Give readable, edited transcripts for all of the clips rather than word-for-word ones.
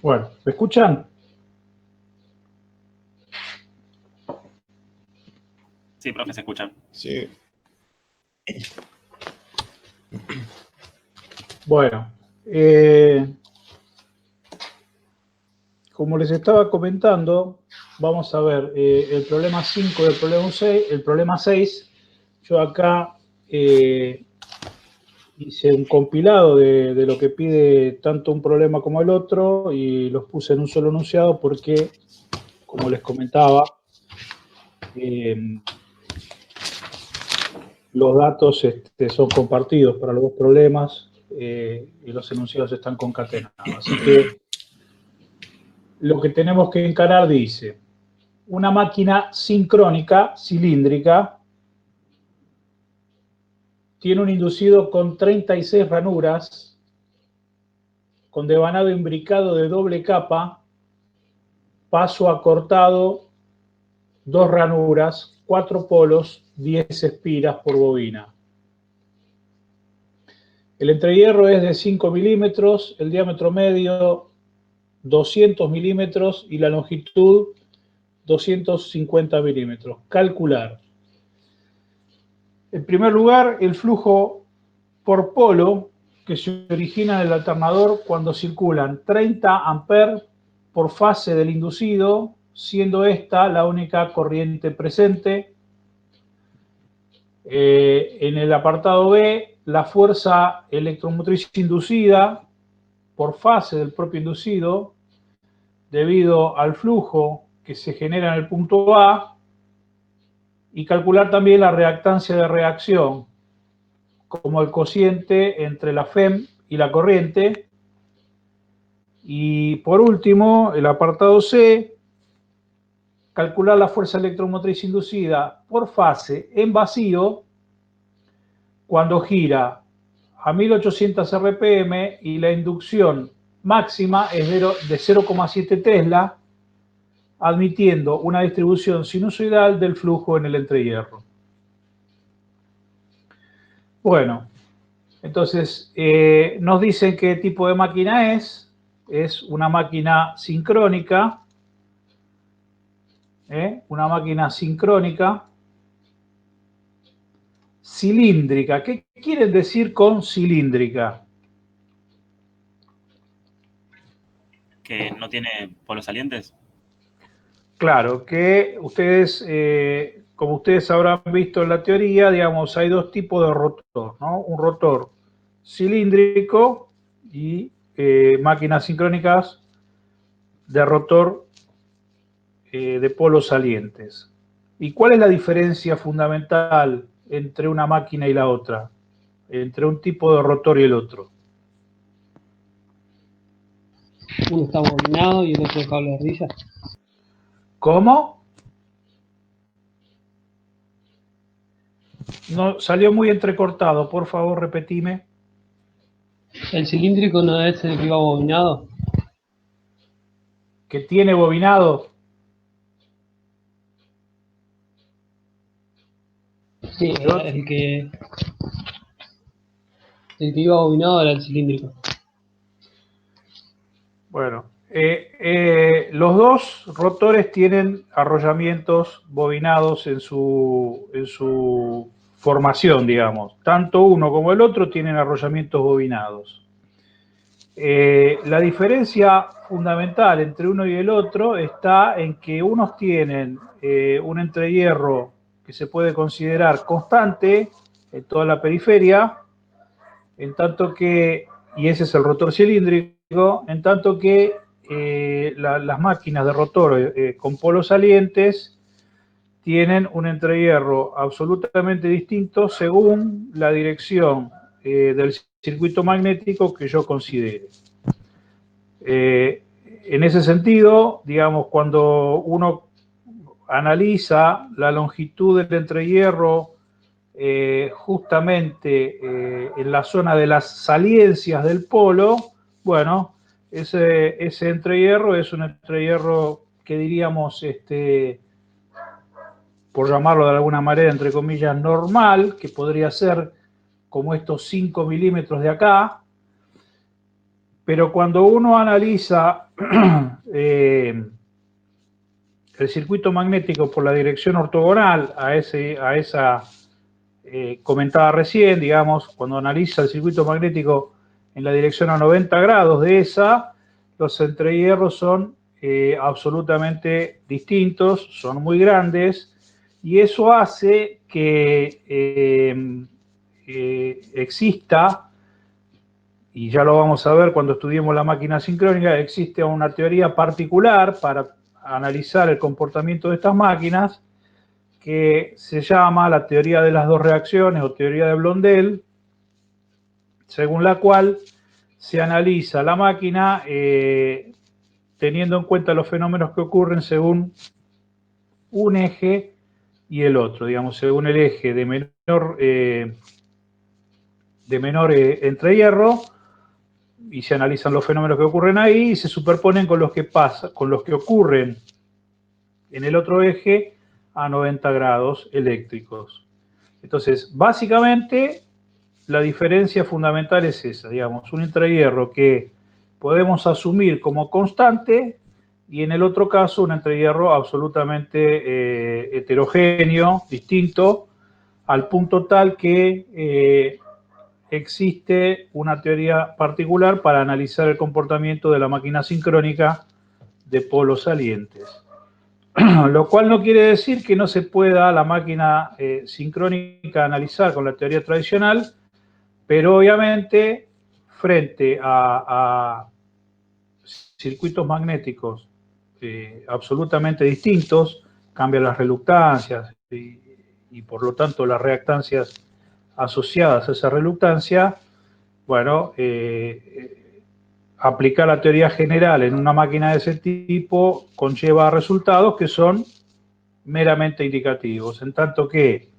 Bueno, ¿me escuchan? Sí, profe, se escuchan. Sí. Bueno, como les estaba comentando, vamos a ver el problema 5 y el problema 6. Yo acá hice un compilado de lo que pide tanto un problema como el otro y los puse en un solo enunciado porque, como les comentaba, los datos son compartidos para los dos problemas y los enunciados están concatenados. Así que lo que tenemos que encarar dice, una máquina sincrónica, cilíndrica, tiene un inducido con 36 ranuras, con devanado imbricado de doble capa, paso acortado, 2 ranuras, 4 polos, 10 espiras por bobina. El entrehierro es de 5 milímetros, el diámetro medio 200 milímetros y la longitud 250 milímetros. Calcular. En primer lugar, el flujo por polo que se origina en el alternador cuando circulan 30 amperes por fase del inducido, siendo esta la única corriente presente. En el apartado B, la fuerza electromotriz inducida por fase del propio inducido, debido al flujo que se genera en el punto A, y calcular también la reactancia de reacción, como el cociente entre la FEM y la corriente. Y por último, el apartado C, calcular la fuerza electromotriz inducida por fase en vacío cuando gira a 1800 RPM y la inducción máxima es de 0,7 Tesla, admitiendo una distribución sinusoidal del flujo en el entrehierro. Bueno, entonces nos dicen qué tipo de máquina es. Es una máquina sincrónica. Una máquina sincrónica. Cilíndrica. ¿Qué quieren decir con cilíndrica? ¿Que no tiene polos salientes? Claro, que ustedes, como ustedes habrán visto en la teoría, digamos, hay dos tipos de rotor, ¿no? Un rotor cilíndrico y máquinas sincrónicas de rotor de polos salientes. ¿Y cuál es la diferencia fundamental entre una máquina y la otra? Entre un tipo de rotor y el otro. Uno está bobinado y el otro de cable de rilla. ¿Cómo? No, salió muy entrecortado, por favor, repetime. El cilíndrico no es el que iba bobinado. ¿Que tiene bobinado? Sí, el que iba bobinado era el cilíndrico. Bueno, los dos rotores tienen arrollamientos bobinados en su formación, digamos. Tanto uno como el otro tienen arrollamientos bobinados. La diferencia fundamental entre uno y el otro está en que unos tienen un entrehierro que se puede considerar constante en toda la periferia, en tanto que, y ese es el rotor cilíndrico, en tanto que las máquinas de rotor con polos salientes tienen un entrehierro absolutamente distinto según la dirección del circuito magnético que yo considere. En ese sentido, digamos, cuando uno analiza la longitud del entrehierro justamente en la zona de las saliencias del polo, bueno, ese entrehierro es un entrehierro que diríamos, por llamarlo de alguna manera, entre comillas, normal, que podría ser como estos 5 milímetros de acá, Pero cuando uno analiza el circuito magnético por la dirección ortogonal a esa comentada recién, digamos, cuando analiza el circuito magnético en la dirección a 90 grados de esa, los entrehierros son absolutamente distintos, son muy grandes, y eso hace que exista, y ya lo vamos a ver cuando estudiemos la máquina sincrónica, existe una teoría particular para analizar el comportamiento de estas máquinas, que se llama la teoría de las dos reacciones o teoría de Blondel, según la cual se analiza la máquina teniendo en cuenta los fenómenos que ocurren según un eje y el otro, digamos, según el eje de menor entrehierro, y se analizan los fenómenos que ocurren ahí y se superponen con los que ocurren en el otro eje a 90 grados eléctricos. Entonces, básicamente, la diferencia fundamental es esa, digamos, un entrehierro que podemos asumir como constante y en el otro caso un entrehierro absolutamente heterogéneo, distinto, al punto tal que existe una teoría particular para analizar el comportamiento de la máquina sincrónica de polos salientes. Lo cual no quiere decir que no se pueda la máquina sincrónica analizar con la teoría tradicional, pero obviamente frente a circuitos magnéticos absolutamente distintos, cambian las reluctancias y por lo tanto las reactancias asociadas a esa reluctancia, bueno, aplicar la teoría general en una máquina de ese tipo conlleva resultados que son meramente indicativos, en tanto que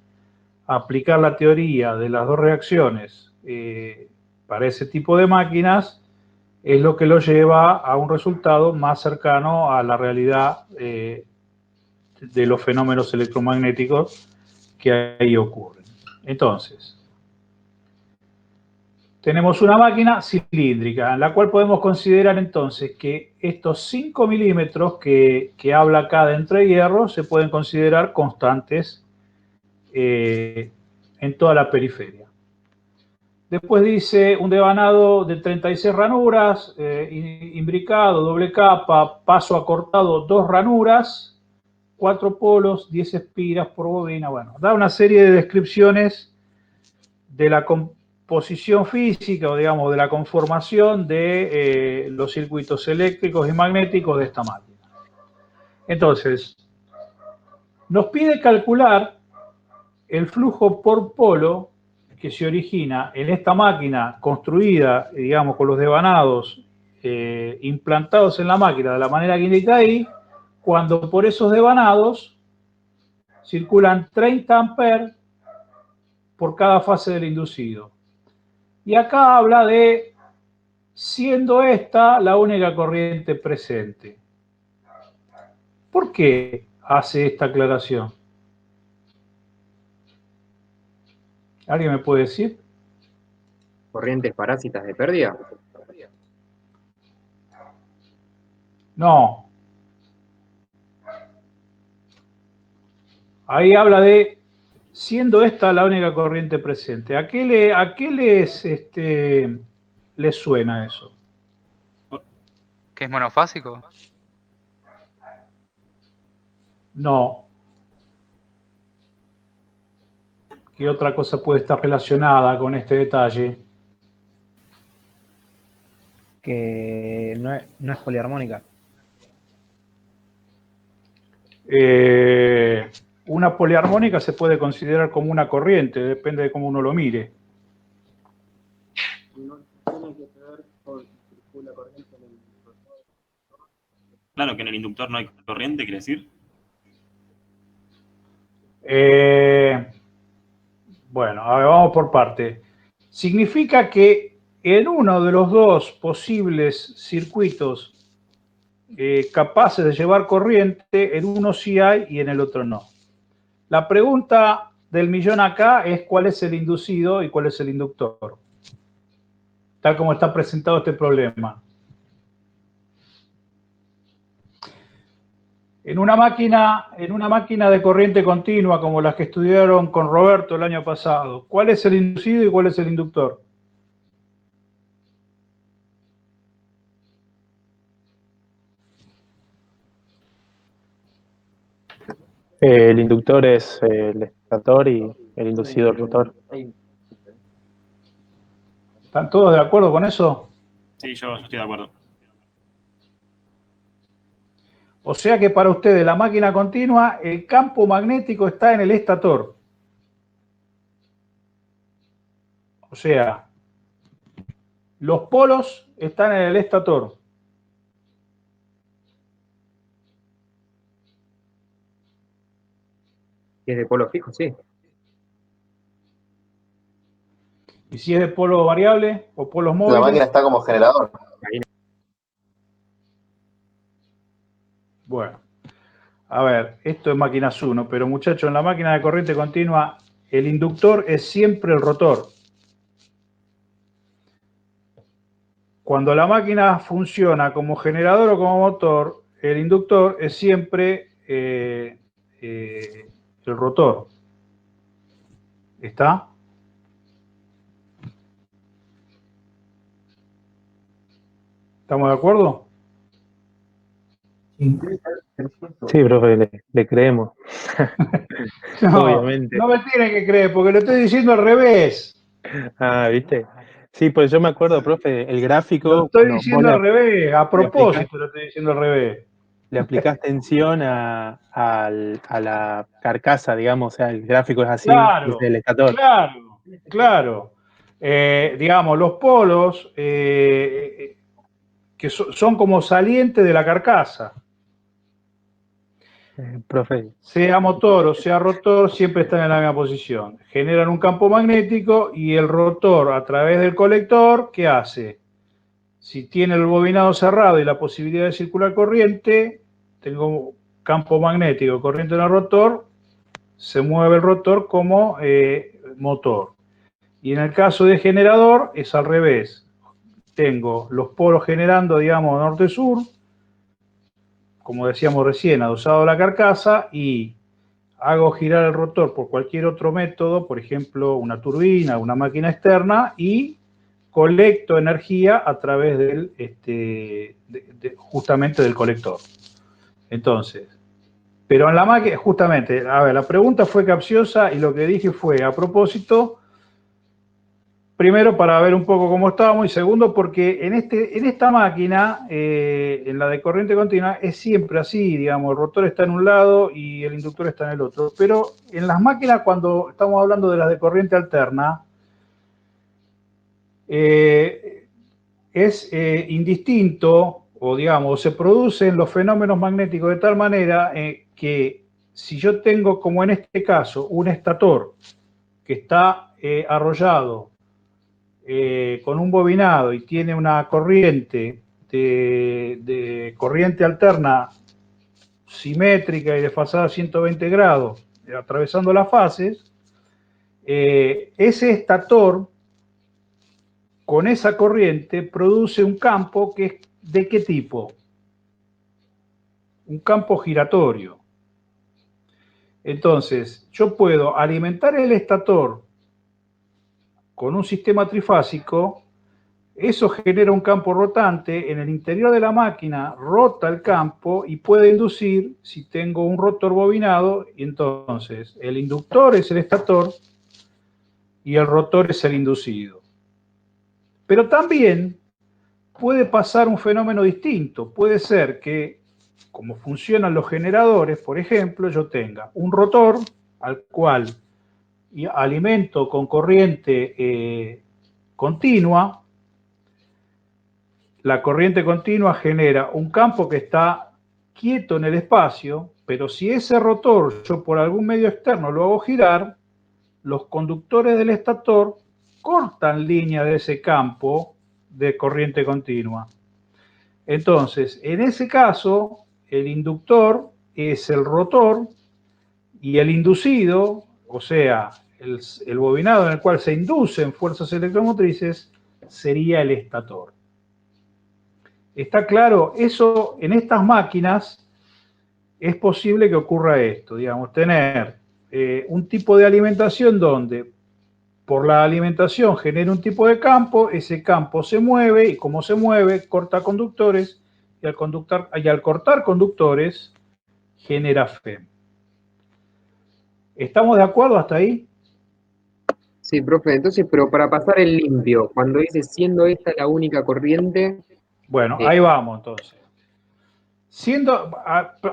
aplicar la teoría de las dos reacciones para ese tipo de máquinas es lo que lo lleva a un resultado más cercano a la realidad de los fenómenos electromagnéticos que ahí ocurren. Entonces, tenemos una máquina cilíndrica, en la cual podemos considerar entonces que estos 5 milímetros que habla acá de entrehierro se pueden considerar constantes en toda la periferia. Después dice un devanado de 36 ranuras, imbricado, doble capa, paso acortado, 2 ranuras, 4 polos, 10 espiras por bobina. Bueno, da una serie de descripciones de la composición física o digamos de la conformación de los circuitos eléctricos y magnéticos de esta máquina. Entonces, nos pide calcular el flujo por polo que se origina en esta máquina construida, digamos, con los devanados implantados en la máquina de la manera que indica ahí, cuando por esos devanados circulan 30 amperes por cada fase del inducido. Y acá habla de siendo esta la única corriente presente. ¿Por qué hace esta aclaración? ¿Alguien me puede decir? Corrientes parásitas de pérdida. No. Ahí habla de siendo esta la única corriente presente. ¿A qué les suena eso? ¿Que es monofásico? No. ¿Qué otra cosa puede estar relacionada con este detalle? Que no es poliarmónica. Una poliarmónica se puede considerar como una corriente, depende de cómo uno lo mire. No tiene que ver con si circula corriente en el inductor. Claro, que en el inductor no hay corriente, quiere decir. Bueno, a ver, vamos por parte. Significa que en uno de los dos posibles circuitos capaces de llevar corriente, en uno sí hay y en el otro no. La pregunta del millón acá es cuál es el inducido y cuál es el inductor, tal como está presentado este problema. En una máquina de corriente continua, como las que estudiaron con Roberto el año pasado, ¿cuál es el inducido y cuál es el inductor? El inductor es el estator y el inducido el rotor. ¿Están todos de acuerdo con eso? Sí, yo estoy de acuerdo. O sea que para ustedes, la máquina continua, el campo magnético está en el estator. O sea, los polos están en el estator. Si es de polo fijo, sí. Y si es de polo variable o polos La móviles. máquina está como generador. Bueno, a ver, esto es máquinas 1, pero muchachos, en la máquina de corriente continua, el inductor es siempre el rotor. Cuando la máquina funciona como generador o como motor, el inductor es siempre el rotor. ¿Está? ¿Estamos de acuerdo? Sí, profe, le creemos. No, Obviamente. no me tienen que creer, porque lo estoy diciendo al revés. Ah, ¿viste? Sí, pues yo me acuerdo, profe, el gráfico, Lo estoy cuando vos diciendo al revés, a propósito lo estoy diciendo al revés. le aplicás tensión a la carcasa, digamos, o sea, el gráfico es así, Claro, es el estator. claro, claro. Digamos, los polos que son como salientes de la carcasa. Profe, Sea motor o sea rotor, siempre están en la misma posición. Generan un campo magnético y el rotor, a través del colector, ¿qué hace? Si tiene el bobinado cerrado y la posibilidad de circular corriente, tengo campo magnético, corriente en el rotor, se mueve el rotor como motor. Y en el caso de generador es al revés. Tengo los polos generando, digamos, norte-sur, como decíamos recién, adosado a la carcasa, y hago girar el rotor por cualquier otro método, por ejemplo, una turbina, una máquina externa, y colecto energía a través del, justamente del colector. Entonces, pero en la máquina, justamente, a ver, la pregunta fue capciosa y lo que dije fue a propósito. Primero, para ver un poco cómo estábamos, y segundo, porque en esta máquina, en la de corriente continua, es siempre así, digamos, el rotor está en un lado y el inductor está en el otro. Pero en las máquinas, cuando estamos hablando de las de corriente alterna, es indistinto, o digamos, se producen los fenómenos magnéticos de tal manera que si yo tengo, como en este caso, un estator que está arrollado con un bobinado y tiene una corriente de corriente alterna simétrica y desfasada a 120 grados, atravesando las fases, ese estator con esa corriente produce un campo que es ¿de qué tipo? Un campo giratorio. Entonces, yo puedo alimentar el estator con un sistema trifásico. Eso genera un campo rotante, en el interior de la máquina rota el campo y puede inducir si tengo un rotor bobinado, y entonces el inductor es el estator y el rotor es el inducido. Pero también puede pasar un fenómeno distinto. Puede ser que, como funcionan los generadores, por ejemplo, yo tenga un rotor al cual alimento con corriente continua. La corriente continua genera un campo que está quieto en el espacio, pero si ese rotor yo por algún medio externo lo hago girar, los conductores del estator cortan línea de ese campo de corriente continua. Entonces, en ese caso, el inductor es el rotor y el inducido, o sea, el bobinado en el cual se inducen fuerzas electromotrices, sería el estator. ¿Está claro? Eso en estas máquinas es posible que ocurra esto, digamos, tener un tipo de alimentación donde por la alimentación genera un tipo de campo, ese campo se mueve y como se mueve, corta conductores y al cortar conductores genera FEM. ¿Estamos de acuerdo hasta ahí? Sí, profe, entonces, pero para pasar el limpio, cuando dice siendo esta la única corriente, Bueno, ahí vamos entonces.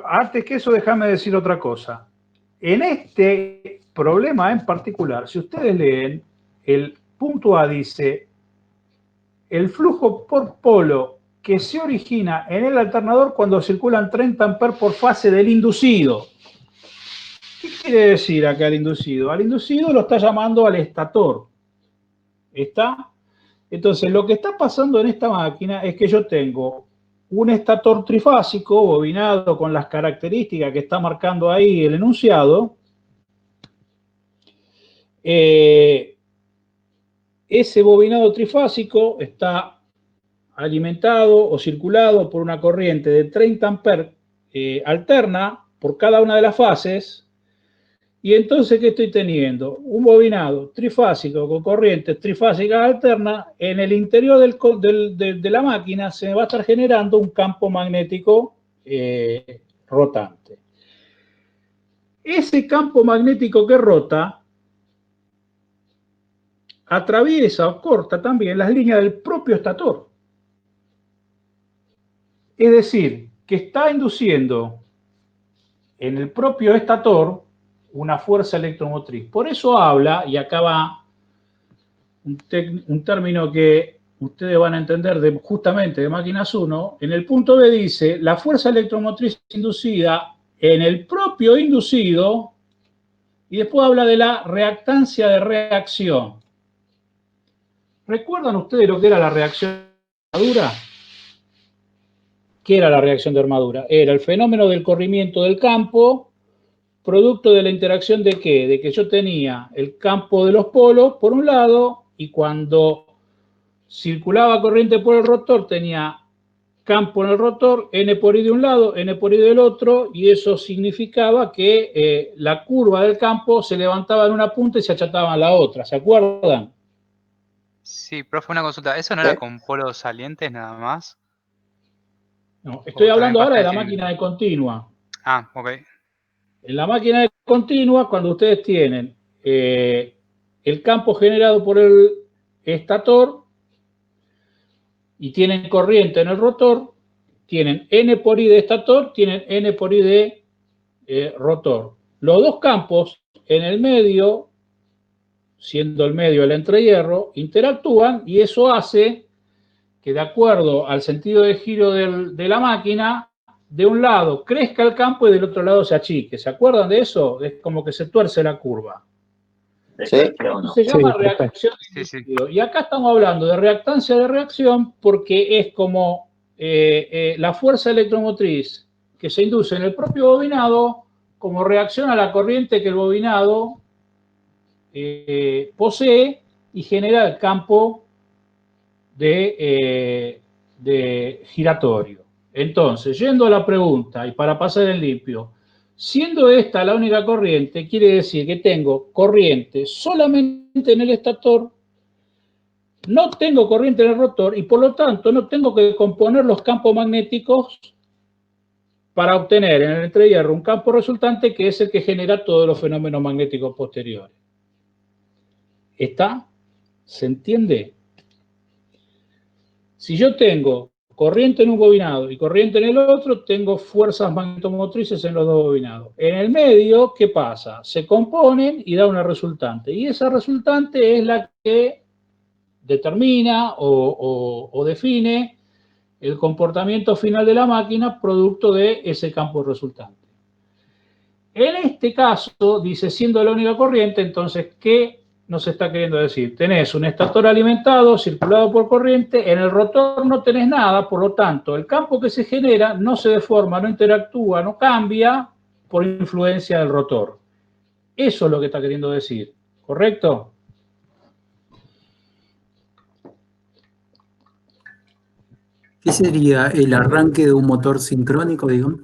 Antes que eso, déjame decir otra cosa. En este problema en particular, si ustedes leen, el punto A dice, el flujo por polo que se origina en el alternador cuando circulan 30 amperes por fase del inducido. ¿Qué quiere decir acá el inducido? Al inducido lo está llamando al estator. ¿Está? Entonces, lo que está pasando en esta máquina es que yo tengo un estator trifásico bobinado con las características que está marcando ahí el enunciado. Ese bobinado trifásico está alimentado o circulado por una corriente de 30 amperes alterna por cada una de las fases. Y entonces, ¿qué estoy teniendo? Un bobinado trifásico con corrientes trifásicas alternas. En el interior de la máquina se va a estar generando un campo magnético rotante. Ese campo magnético que rota atraviesa o corta también las líneas del propio estator. Es decir, que está induciendo en el propio estator una fuerza electromotriz. Por eso habla, y acá va un término que ustedes van a entender justamente de máquinas 1, en el punto B dice, la fuerza electromotriz inducida en el propio inducido, y después habla de la reactancia de reacción. ¿Recuerdan ustedes lo que era la reacción de armadura? ¿Qué era la reacción de armadura? Era el fenómeno del corrimiento del campo, producto de la interacción de ¿qué? De que yo tenía el campo de los polos por un lado y cuando circulaba corriente por el rotor tenía campo en el rotor, N por I de un lado, N por I del otro, y eso significaba que la curva del campo se levantaba en una punta y se achataba en la otra. ¿Se acuerdan? Sí, profe, una consulta. ¿Eso no era con polos salientes nada más? No, estoy ¿O también hablando ahora pasa de en la cilindro? máquina de continua. Ah, ok. En la máquina de continua, cuando ustedes tienen el campo generado por el estator y tienen corriente en el rotor, tienen N por I de estator, tienen N por I de rotor. Los dos campos en el medio, siendo el medio el entrehierro, interactúan y eso hace que de acuerdo al sentido de giro de la máquina, de un lado crezca el campo y del otro lado se achique. ¿Se acuerdan de eso? Es como que se tuerce la curva. Sí. Se llama Sí, reacción de Sí. inducido. Y acá estamos hablando de reactancia de reacción porque es como la fuerza electromotriz que se induce en el propio bobinado como reacción a la corriente que el bobinado posee y genera el campo de giratorio. Entonces, yendo a la pregunta y para pasar en limpio, siendo esta la única corriente, quiere decir que tengo corriente solamente en el estator, no tengo corriente en el rotor y por lo tanto no tengo que componer los campos magnéticos para obtener en el entrehierro un campo resultante que es el que genera todos los fenómenos magnéticos posteriores. ¿Está? ¿Se entiende? Si yo tengo corriente en un bobinado y corriente en el otro, tengo fuerzas magnetomotrices en los dos bobinados. En el medio, ¿qué pasa? Se componen y da una resultante. Y esa resultante es la que determina o define el comportamiento final de la máquina producto de ese campo resultante. En este caso, dice, siendo la única corriente, entonces, ¿qué nos está queriendo decir? Tenés un estator alimentado, circulado por corriente, en el rotor no tenés nada, por lo tanto, el campo que se genera no se deforma, no interactúa, no cambia por influencia del rotor. Eso es lo que está queriendo decir, ¿correcto? ¿Qué sería el arranque de un motor sincrónico, digamos?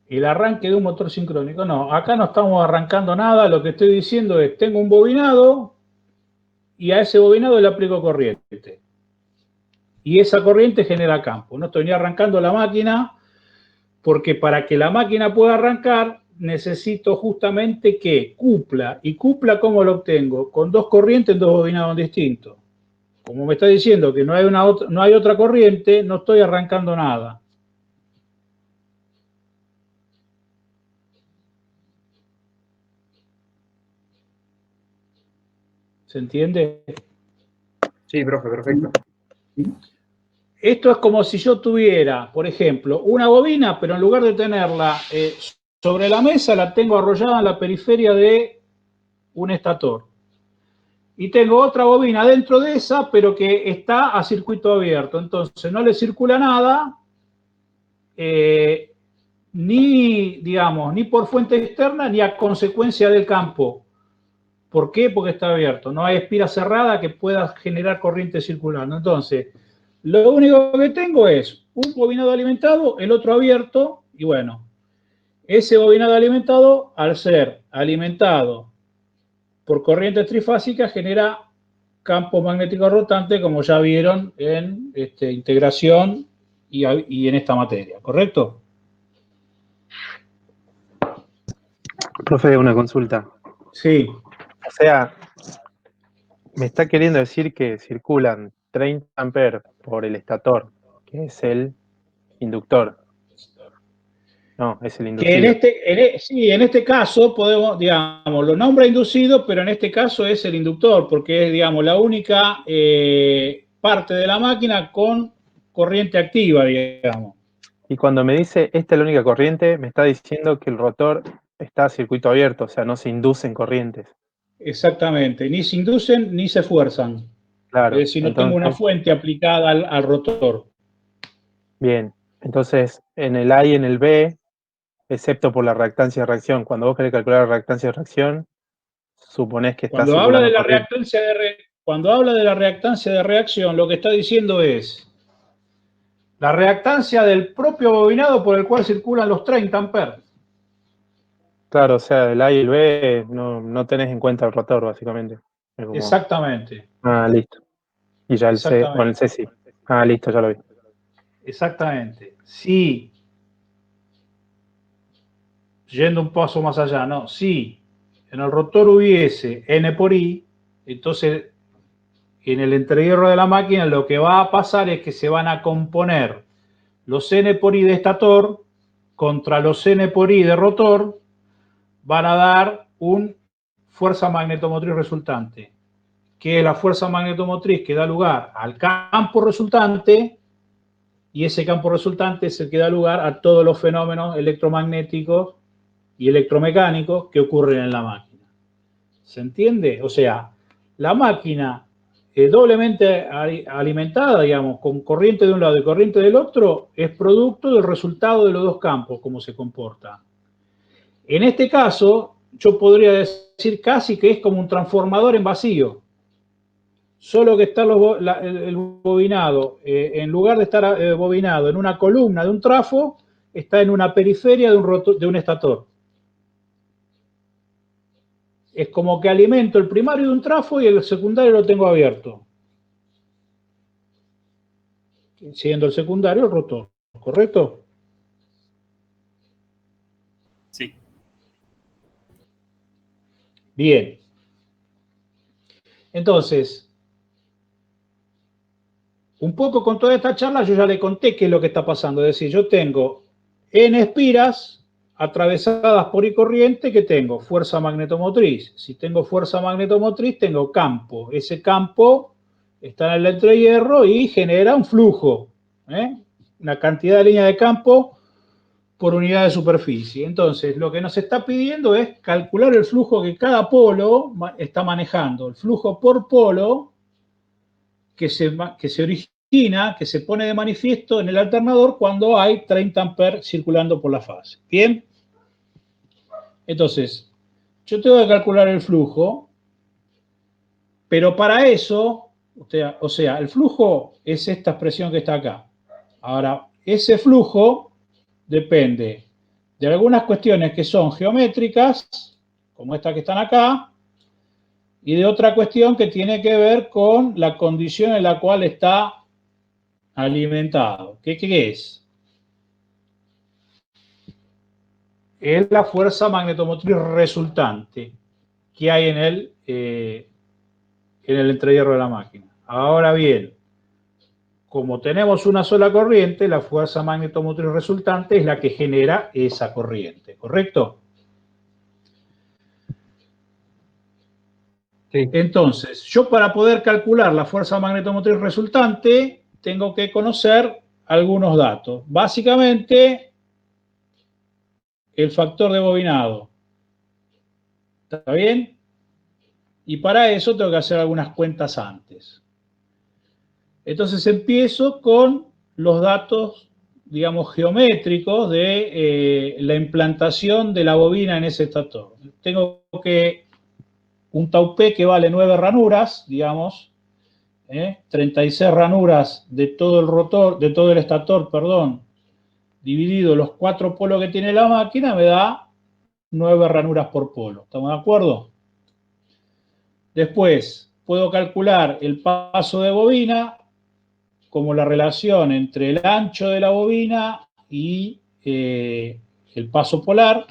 el arranque de un motor sincrónico. No, acá no estamos arrancando nada. Lo que estoy diciendo es, tengo un bobinado y a ese bobinado le aplico corriente. Y esa corriente genera campo. No estoy ni arrancando la máquina, porque para que la máquina pueda arrancar, necesito justamente que cupla. ¿Y cupla cómo lo obtengo? Con dos corrientes en dos bobinados distintos. Como me está diciendo que no hay otra corriente, no estoy arrancando nada. ¿Se entiende? Sí, profe, perfecto. Esto es como si yo tuviera, por ejemplo, una bobina, pero en lugar de tenerla sobre la mesa, la tengo arrollada en la periferia de un estator. Y tengo otra bobina dentro de esa, pero que está a circuito abierto. Entonces, no le circula nada, ni por fuente externa, ni a consecuencia del campo. ¿Por qué? Porque está abierto. No hay espira cerrada que pueda generar corriente circulando. Entonces, lo único que tengo es un bobinado alimentado, el otro abierto, y bueno, ese bobinado alimentado, al ser alimentado por corriente trifásica, genera campo magnético rotante, como ya vieron en integración y en esta materia, ¿correcto? Profe, una consulta. Sí. O sea, me está queriendo decir que circulan 30 amperes por el estator, que es el inductor. No, es el Que inducido. en este caso podemos, digamos, lo nombra inducido, pero en este caso es el inductor, porque es, digamos, la única parte de la máquina con corriente activa, digamos. Y cuando me dice esta es la única corriente, me está diciendo que el rotor está a circuito abierto, o sea, no se inducen corrientes. Exactamente, ni se inducen ni se fuerzan. Claro. Es decir, no tengo una fuente aplicada al rotor. Bien, entonces en el A y en el B, excepto por la reactancia de reacción, cuando vos querés calcular la reactancia de reacción, suponés que está Cuando habla de circulando la corriente. cuando habla de la reactancia de reacción, lo que está diciendo es la reactancia del propio bobinado por el cual circulan los 30 amperes. Claro, o sea, el A y el B no tenés en cuenta el rotor, básicamente. Es como, Exactamente. ah, listo. Y ya el C, bueno, el Exactamente. C sí. Ah, listo, ya lo vi. Exactamente. Si, yendo un paso más allá, ¿no? Si en el rotor hubiese N por I, entonces en el entrehierro de la máquina lo que va a pasar es que se van a componer los N por I de estator contra los N por I de rotor, van a dar una fuerza magnetomotriz resultante, que es la fuerza magnetomotriz que da lugar al campo resultante, y ese campo resultante es el que da lugar a todos los fenómenos electromagnéticos y electromecánicos que ocurren en la máquina. ¿Se entiende? O sea, la máquina doblemente alimentada, digamos, con corriente de un lado y corriente del otro, es producto del resultado de los dos campos, cómo se comporta. En este caso, yo podría decir casi que es como un transformador en vacío. Solo que está el bobinado, en lugar de estar bobinado en una columna de un trafo, está en una periferia de un estator. Es como que alimento el primario de un trafo y el secundario lo tengo abierto. Siendo el secundario el rotor, ¿correcto? Sí. Bien. Entonces, un poco con toda esta charla yo ya le conté qué es lo que está pasando. Es decir, yo tengo N espiras atravesadas por I corriente que tengo fuerza magnetomotriz. Si tengo fuerza magnetomotriz, tengo campo. Ese campo está en el entrehierro y genera un flujo, una cantidad de línea de campo por unidad de superficie. Entonces, lo que nos está pidiendo es calcular el flujo que cada polo está manejando. El flujo por polo que se origina, que se pone de manifiesto en el alternador cuando hay 30 amperes circulando por la fase. ¿Bien? Entonces, yo tengo que calcular el flujo, pero para eso, o sea, el flujo es esta expresión que está acá. Ahora, ese flujo depende de algunas cuestiones que son geométricas, como estas que están acá, y de otra cuestión que tiene que ver con la condición en la cual está alimentado. ¿Qué es? Es la fuerza magnetomotriz resultante que hay en el entrehierro de la máquina. Ahora bien, como tenemos una sola corriente, la fuerza magnetomotriz resultante es la que genera esa corriente, ¿correcto? Sí. Entonces, yo para poder calcular la fuerza magnetomotriz resultante, tengo que conocer algunos datos. Básicamente, el factor de bobinado. ¿Está bien? Y para eso tengo que hacer algunas cuentas antes. Entonces empiezo con los datos, digamos, geométricos de la implantación de la bobina en ese estator. Tengo que un tau P que vale 9 ranuras, digamos, 36 ranuras de todo el rotor, de todo el estator, perdón, dividido los 4 polos que tiene la máquina, me da 9 ranuras por polo. ¿Estamos de acuerdo? Después, puedo calcular el paso de bobina como la relación entre el ancho de la bobina y el paso polar.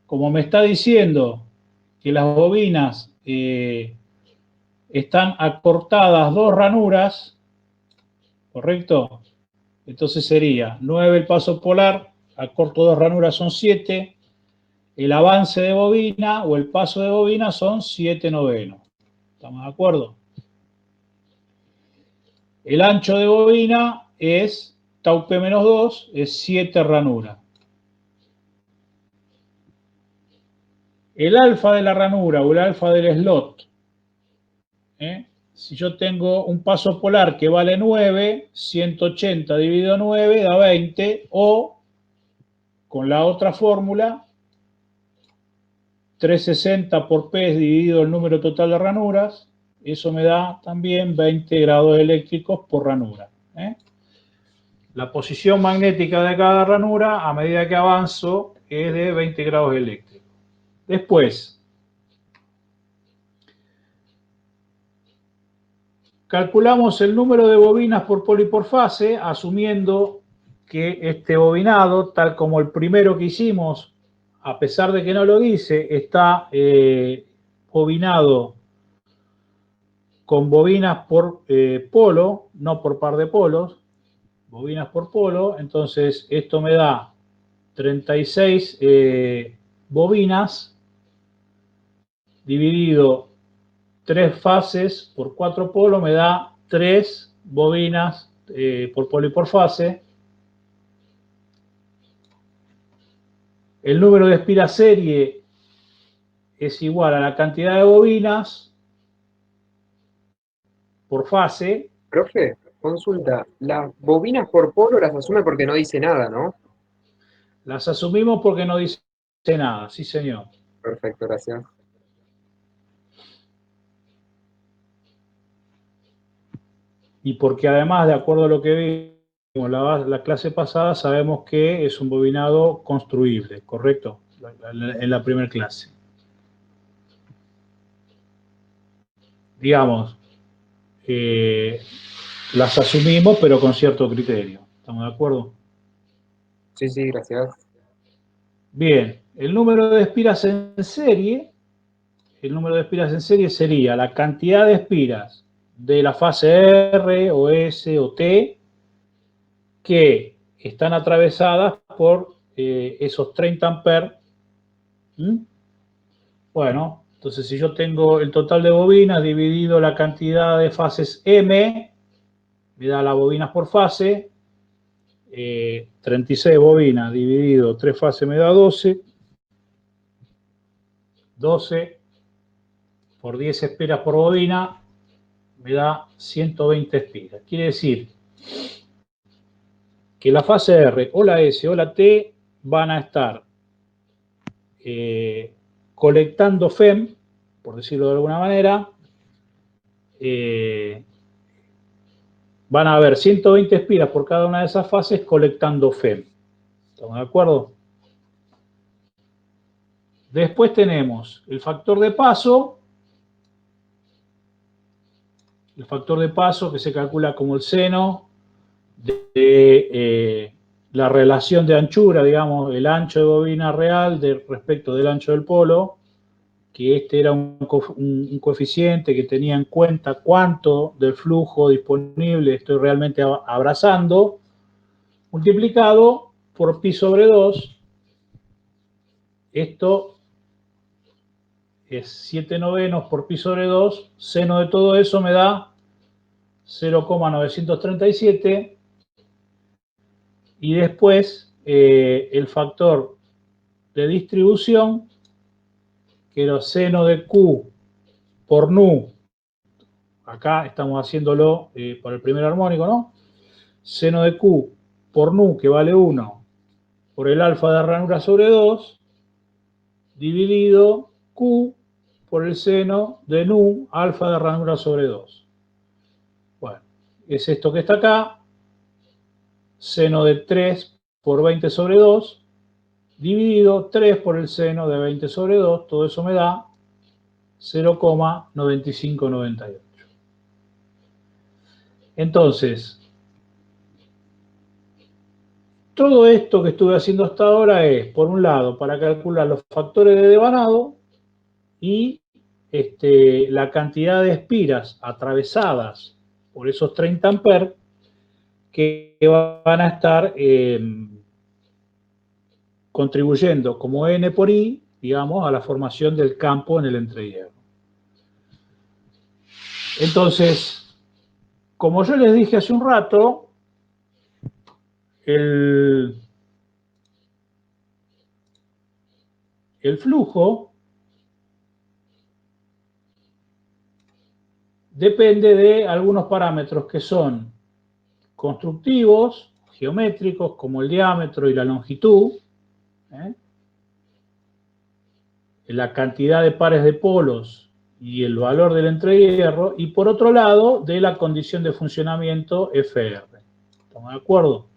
Como me está diciendo que las bobinas están acortadas 2 ranuras, ¿correcto? Entonces sería 9 el paso polar, acorto 2 ranuras son 7, el avance de bobina o el paso de bobina son 7 novenos. ¿Estamos de acuerdo? El ancho de bobina es tau P menos 2, es 7 ranuras. El alfa de la ranura o el alfa del slot, si yo tengo un paso polar que vale 9, 180 dividido 9 da 20, o con la otra fórmula, 360 por P dividido el número total de ranuras, eso me da también 20 grados eléctricos por ranura. La posición magnética de cada ranura, a medida que avanzo, es de 20 grados eléctricos. Después, calculamos el número de bobinas por polo y por fase, asumiendo que este bobinado, tal como el primero que hicimos, a pesar de que no lo dice, está bobinado con bobinas por polo, no por par de polos, bobinas por polo. Entonces esto me da 36 bobinas dividido 3 fases por 4 polos, me da 3 bobinas por polo y por fase. El número de espira serie es igual a la cantidad de bobinas por fase. Profe, consulta, las bobinas por polo las asume porque no dice nada, ¿no? Las asumimos porque no dice nada, sí señor. Perfecto, gracias. Y porque además, de acuerdo a lo que vimos la clase pasada, sabemos que es un bobinado construible, ¿correcto? En la primera clase. Digamos, las asumimos, pero con cierto criterio. ¿Estamos de acuerdo? Sí, sí, gracias. Bien, el número de espiras en serie, sería la cantidad de espiras de la fase R o S o T que están atravesadas por esos 30 amperes. Bueno, entonces si yo tengo el total de bobinas dividido la cantidad de fases M, me da las bobinas por fase, 36 bobinas dividido 3 fases me da 12, 12 por 10 espiras por bobina me da 120 espiras. Quiere decir que la fase R o la S o la T van a estar colectando FEM, por decirlo de alguna manera, van a haber 120 espiras por cada una de esas fases colectando FEM. ¿Estamos de acuerdo? Después tenemos el factor de paso. El factor de paso que se calcula como el seno de la relación de anchura, digamos, el ancho de bobina real respecto del ancho del polo, que este era un coeficiente que tenía en cuenta cuánto del flujo disponible estoy realmente abrazando, multiplicado por pi sobre 2. Esto es 7/9 por pi sobre 2. Seno de todo eso me da 0,937. Y después el factor de distribución, que era seno de Q por nu. Acá estamos haciéndolo por el primer armónico, ¿no? Seno de Q por nu, que vale 1, por el alfa de ranura sobre 2, dividido Q por el seno de nu alfa de ranura sobre 2. Bueno, es esto que está acá. Seno de 3 por 20 sobre 2, dividido 3 por el seno de 20 sobre 2, todo eso me da 0,9598. Entonces, todo esto que estuve haciendo hasta ahora es, por un lado, para calcular los factores de devanado y la cantidad de espiras atravesadas por esos 30 amperes que van a estar contribuyendo como N por I, digamos, a la formación del campo en el entrehierro. Entonces, como yo les dije hace un rato, el flujo depende de algunos parámetros que son constructivos, geométricos, como el diámetro y la longitud, la cantidad de pares de polos y el valor del entrehierro, y por otro lado, de la condición de funcionamiento FR. ¿Estamos de acuerdo?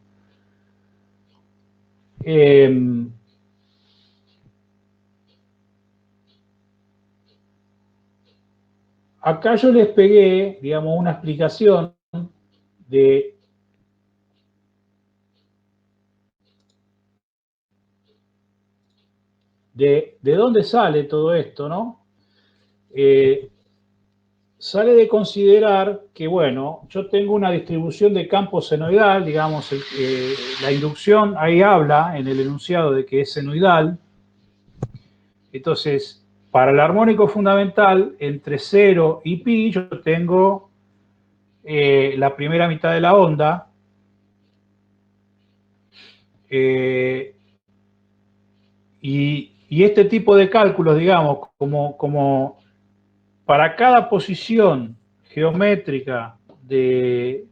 Acá yo les pegué, digamos, una explicación de dónde sale todo esto, ¿no? Sale de considerar que, bueno, yo tengo una distribución de campo senoidal, digamos, la inducción ahí habla en el enunciado de que es senoidal. Entonces, para el armónico fundamental, entre 0 y pi, yo tengo la primera mitad de la onda, y este tipo de cálculos, digamos, como para cada posición geométrica del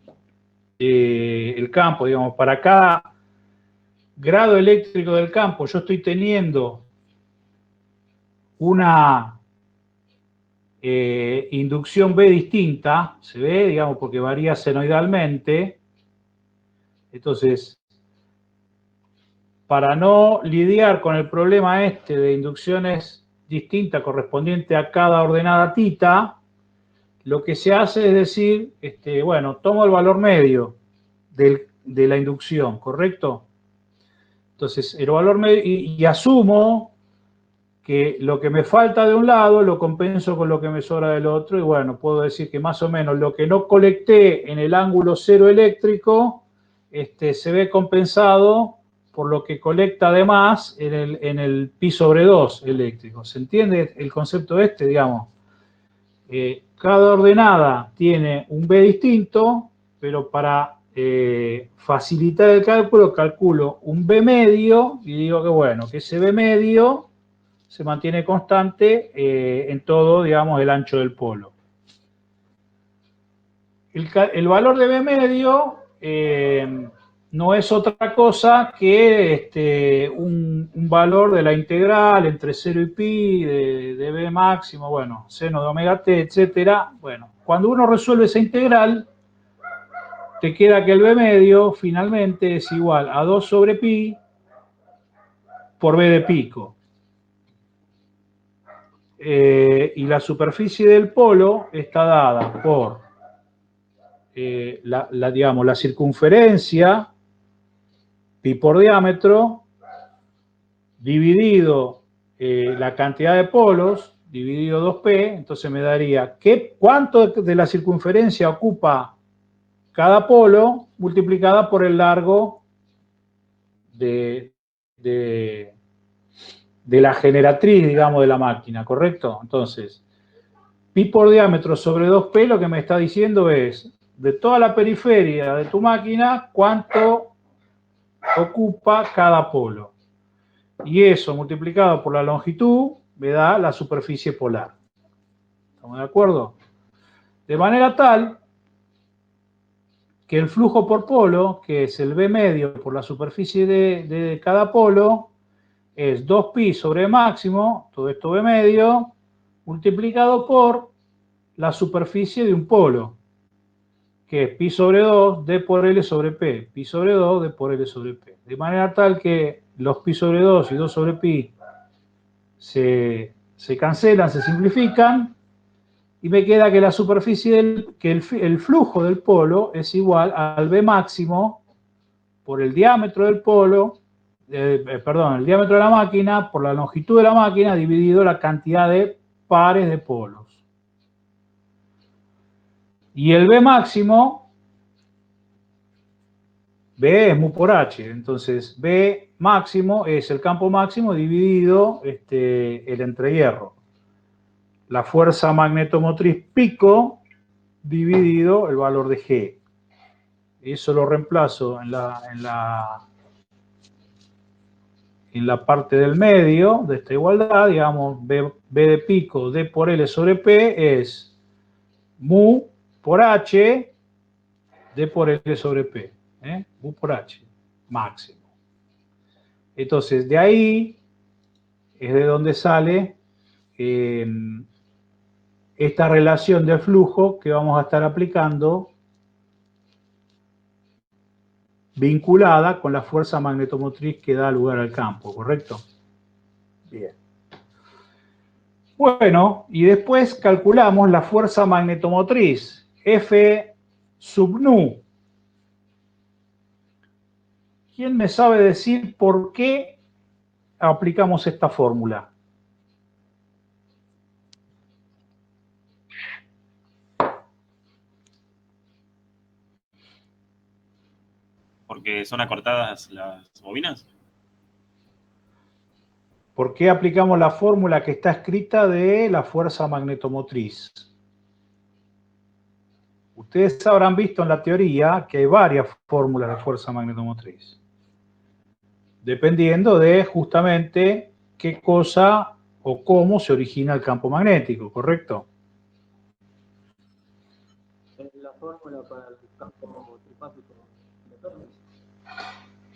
campo, digamos, para cada grado eléctrico del campo, yo estoy teniendo una inducción B distinta, se ve, digamos, porque varía senoidalmente. Entonces, para no lidiar con el problema de inducciones distintas correspondiente a cada ordenada tita, lo que se hace es decir, bueno, tomo el valor medio de la inducción, ¿correcto? Entonces, el valor medio, y asumo que lo que me falta de un lado lo compenso con lo que me sobra del otro, y bueno, puedo decir que más o menos lo que no colecté en el ángulo cero eléctrico se ve compensado por lo que colecta además en el pi sobre 2 eléctrico. ¿Se entiende el concepto digamos? Cada ordenada tiene un B distinto, pero para facilitar el cálculo, calculo un B medio y digo que, bueno, que ese B medio se mantiene constante en todo, digamos, el ancho del polo. El valor de B medio no es otra cosa que un valor de la integral entre 0 y pi, de B máximo, bueno, seno de omega t, etcétera. Bueno, cuando uno resuelve esa integral, te queda que el B medio finalmente es igual a 2 sobre pi por B de pico. y la superficie del polo está dada por digamos, la circunferencia pi por diámetro dividido la cantidad de polos dividido 2p, entonces me daría cuánto de la circunferencia ocupa cada polo multiplicada por el largo de la generatriz, digamos, de la máquina, ¿correcto? Entonces, pi por diámetro sobre 2p lo que me está diciendo es, de toda la periferia de tu máquina, cuánto ocupa cada polo. Y eso multiplicado por la longitud me da la superficie polar. ¿Estamos de acuerdo? De manera tal que el flujo por polo, que es el B medio por la superficie de cada polo, es 2pi sobre máximo, todo esto B medio, multiplicado por la superficie de un polo, que es pi sobre 2, d por L sobre P, pi sobre 2, d por L sobre P. De manera tal que los pi sobre 2 y 2 sobre pi se cancelan, se simplifican, y me queda que la superficie el flujo del polo es igual al B máximo por el diámetro del polo, el diámetro de la máquina por la longitud de la máquina dividido la cantidad de pares de polos. Y el B máximo, B es mu por H, entonces B máximo es el campo máximo dividido el entrehierro. La fuerza magnetomotriz pico dividido el valor de G. Eso lo reemplazo en la parte del medio de esta igualdad, digamos, B de pico, D por L sobre P es mu por H, D por L sobre P. Mu por H, máximo. Entonces, de ahí es de donde sale esta relación de flujo que vamos a estar aplicando vinculada con la fuerza magnetomotriz que da lugar al campo, ¿correcto? Bien. Bueno, y después calculamos la fuerza magnetomotriz, F sub nu. ¿Quién me sabe decir por qué aplicamos esta fórmula? Porque son acortadas las bobinas. ¿Por qué aplicamos la fórmula que está escrita de la fuerza magnetomotriz? Ustedes habrán visto en la teoría que hay varias fórmulas de fuerza magnetomotriz, dependiendo de justamente qué cosa o cómo se origina el campo magnético, ¿correcto? Es la fórmula para el campo trifásico.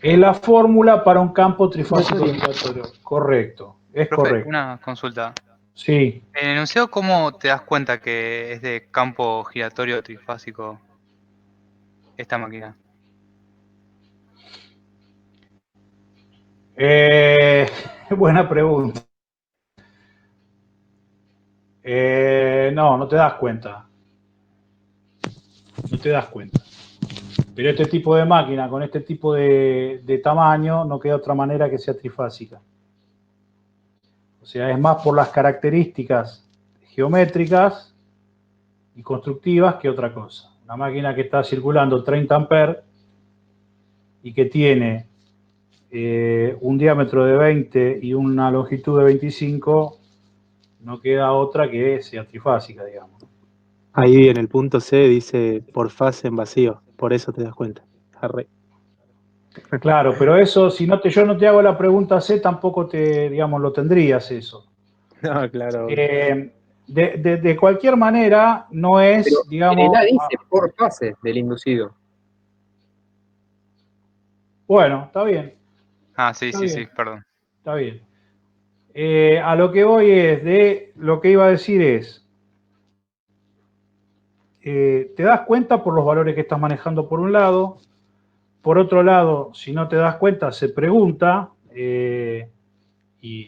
Es la fórmula para un campo trifásico giratorio. Correcto, es Profe, correcto. una consulta. Sí. En el enunciado, ¿cómo te das cuenta que es de campo giratorio trifásico esta máquina? Buena pregunta. No te das cuenta. No te das cuenta. Pero este tipo de máquina, con este tipo de tamaño, no queda otra manera que sea trifásica. O sea, es más por las características geométricas y constructivas que otra cosa. Una máquina que está circulando 30 amperes y que tiene un diámetro de 20 y una longitud de 25, no queda otra que sea trifásica, digamos. Ahí en el punto C dice por fase en vacío, por eso te das cuenta. Arre. Claro, pero eso, si no yo no te hago la pregunta C, tampoco digamos, lo tendrías eso. No, claro. De cualquier manera, no es, Pero digamos... en el A dice por fase del inducido. Bueno, está bien. Ah, sí, Está sí, bien. sí, perdón. Está bien. A lo que voy lo que iba a decir es, te das cuenta por los valores que estás manejando por un lado. Por otro lado, si no te das cuenta, se pregunta y,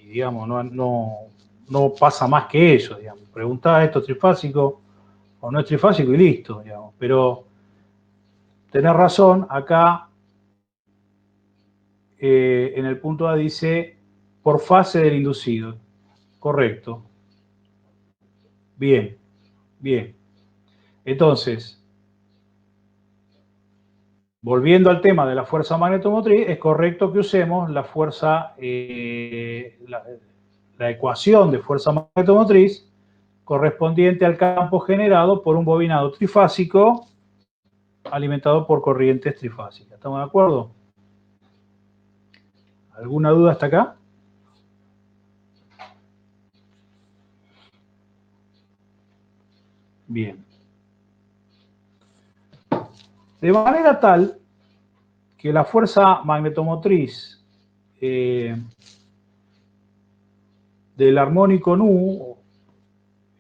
digamos, no no pasa más que eso, digamos. Preguntá, ¿esto es trifásico o no es trifásico? Y listo, digamos. Pero tenés razón, acá en el punto A dice por fase del inducido. Correcto. Bien, bien. Entonces, volviendo al tema de la fuerza magnetomotriz, es correcto que usemos la fuerza, la ecuación de fuerza magnetomotriz correspondiente al campo generado por un bobinado trifásico alimentado por corrientes trifásicas. ¿Estamos de acuerdo? ¿Alguna duda hasta acá? Bien. De manera tal que la fuerza magnetomotriz del armónico nu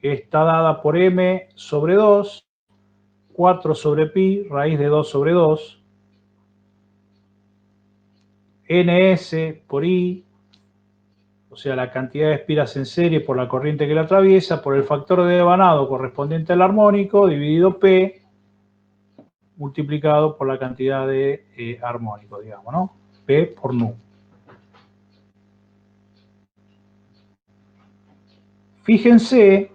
está dada por m sobre 2, 4 sobre pi, raíz de 2 sobre 2, ns por i, o sea, la cantidad de espiras en serie por la corriente que la atraviesa, por el factor de devanado correspondiente al armónico, dividido P, multiplicado por la cantidad de armónicos, digamos, ¿no? P por nu. Fíjense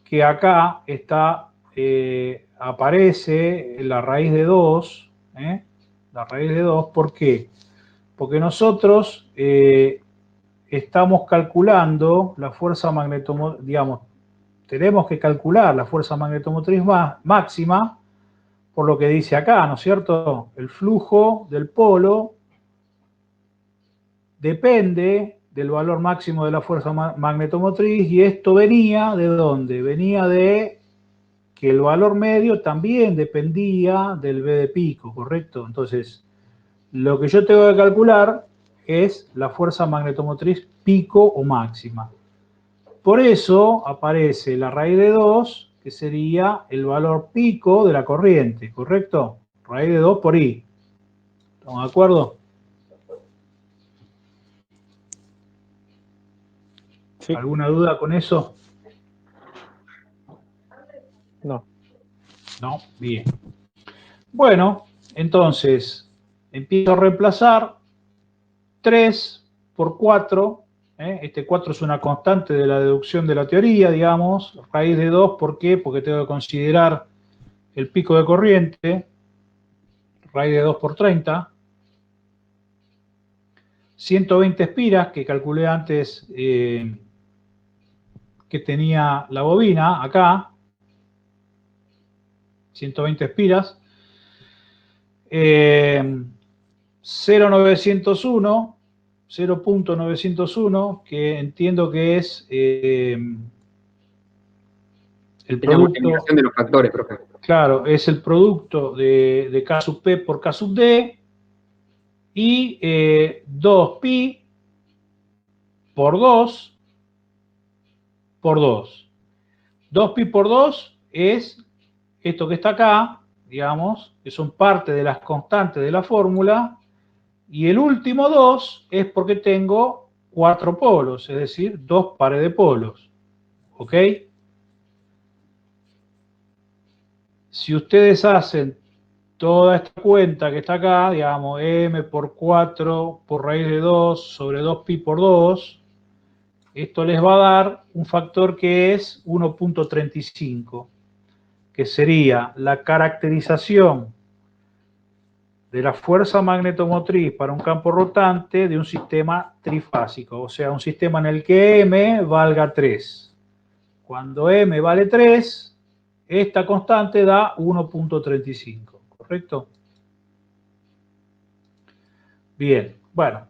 que acá está, aparece la raíz de 2, la raíz de 2, ¿por qué? Porque nosotros estamos calculando la fuerza magnetomotriz, digamos, tenemos que calcular la fuerza magnetomotriz máxima por lo que dice acá, ¿no es cierto? El flujo del polo depende del valor máximo de la fuerza magnetomotriz y esto venía ¿de dónde? Venía de que el valor medio también dependía del B de pico, ¿correcto? Entonces, lo que yo tengo que calcular es la fuerza magnetomotriz pico o máxima. Por eso aparece la raíz de 2, que sería el valor pico de la corriente, ¿correcto? Raíz de 2 por I. ¿Estamos de acuerdo? Sí. ¿Alguna duda con eso? No. No, bien. Bueno, entonces, empiezo a reemplazar 3 por 4. Este 4 es una constante de la deducción de la teoría, digamos. Raíz de 2, ¿por qué? Porque tengo que considerar el pico de corriente. Raíz de 2 por 30. 120 espiras, que calculé antes que tenía la bobina, acá. 120 espiras. 0.901, que entiendo que es el La producto, multiplicación de los factores, profe. claro, es el producto de K sub P por K sub D, y 2pi por 2 por 2. 2pi por 2 es esto que está acá, digamos, que son parte de las constantes de la fórmula, y el último 2 es porque tengo 4 polos, es decir, 2 pares de polos. ¿Ok? Si ustedes hacen toda esta cuenta que está acá, digamos, m por 4 por raíz de 2 sobre 2pi por 2, esto les va a dar un factor que es 1.35, que sería la caracterización de la fuerza magnetomotriz para un campo rotante de un sistema trifásico, o sea, un sistema en el que m valga 3. Cuando m vale 3, esta constante da 1.35, ¿correcto? Bien, bueno,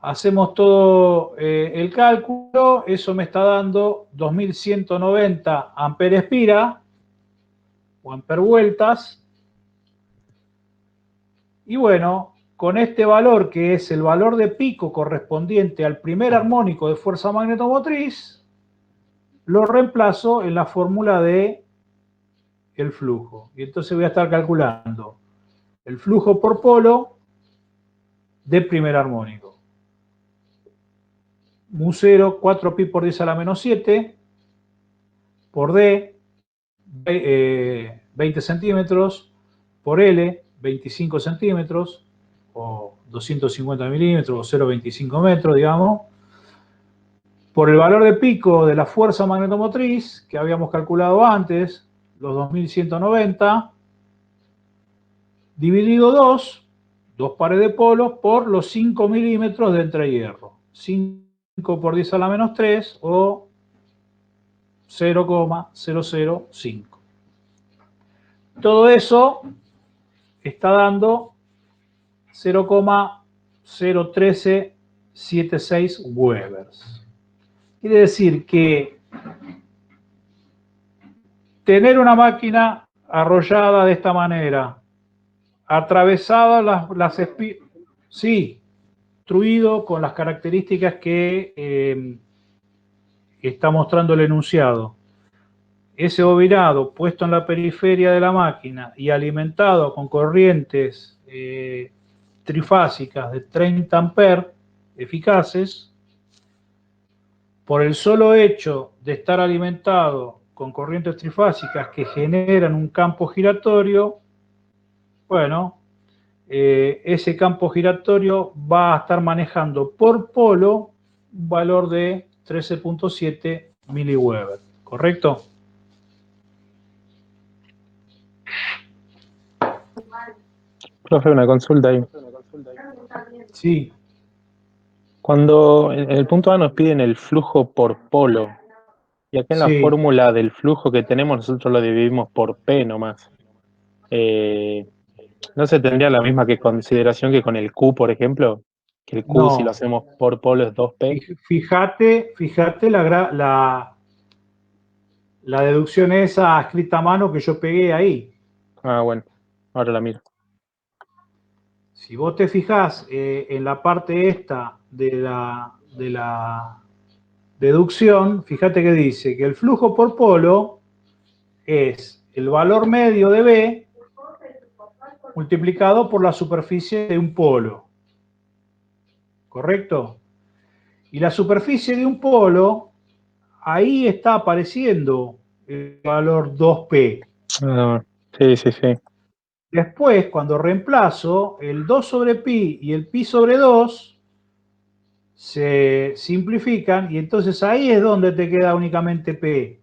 hacemos todo el cálculo, eso me está dando 2190 amperes-espira o ampervueltas. Y bueno, con este valor, que es el valor de pico correspondiente al primer armónico de fuerza magnetomotriz, lo reemplazo en la fórmula de el flujo. Y entonces voy a estar calculando el flujo por polo de primer armónico. Mu0, 4pi por 10 a la menos 7, por D, 20 centímetros, por L, 25 centímetros, o 250 milímetros, o 0,25 metros, digamos, por el valor de pico de la fuerza magnetomotriz, que habíamos calculado antes, los 2190, dividido 2 pares de polos, por los 5 milímetros de entrehierro. 5 por 10 a la menos 3, o 0,005. Todo eso está dando 0,01376 Webers. Quiere decir que tener una máquina arrollada de esta manera, atravesada las espinas, sí, construido con las características que está mostrando el enunciado. Ese bobinado puesto en la periferia de la máquina y alimentado con corrientes trifásicas de 30 amperes eficaces, por el solo hecho de estar alimentado con corrientes trifásicas que generan un campo giratorio, bueno, ese campo giratorio va a estar manejando por polo un valor de 13,7 miliweber, ¿correcto? Profe, una consulta ahí. Sí. Cuando en el punto A nos piden el flujo por polo, y acá en la Sí. fórmula del flujo que tenemos nosotros lo dividimos por P nomás. ¿No se tendría la misma consideración que con el Q, por ejemplo? Que el Q, No. si lo hacemos por polo, es 2P. Fíjate la deducción esa escrita a mano que yo pegué ahí. Ah, bueno, ahora la miro. Si vos te fijás en la parte esta de la deducción, fíjate que dice que el flujo por polo es el valor medio de B multiplicado por la superficie de un polo. ¿Correcto? Y la superficie de un polo, ahí está apareciendo el valor 2P. Ah, sí, sí, sí. Después, cuando reemplazo, el 2 sobre pi y el pi sobre 2 se simplifican y entonces ahí es donde te queda únicamente P.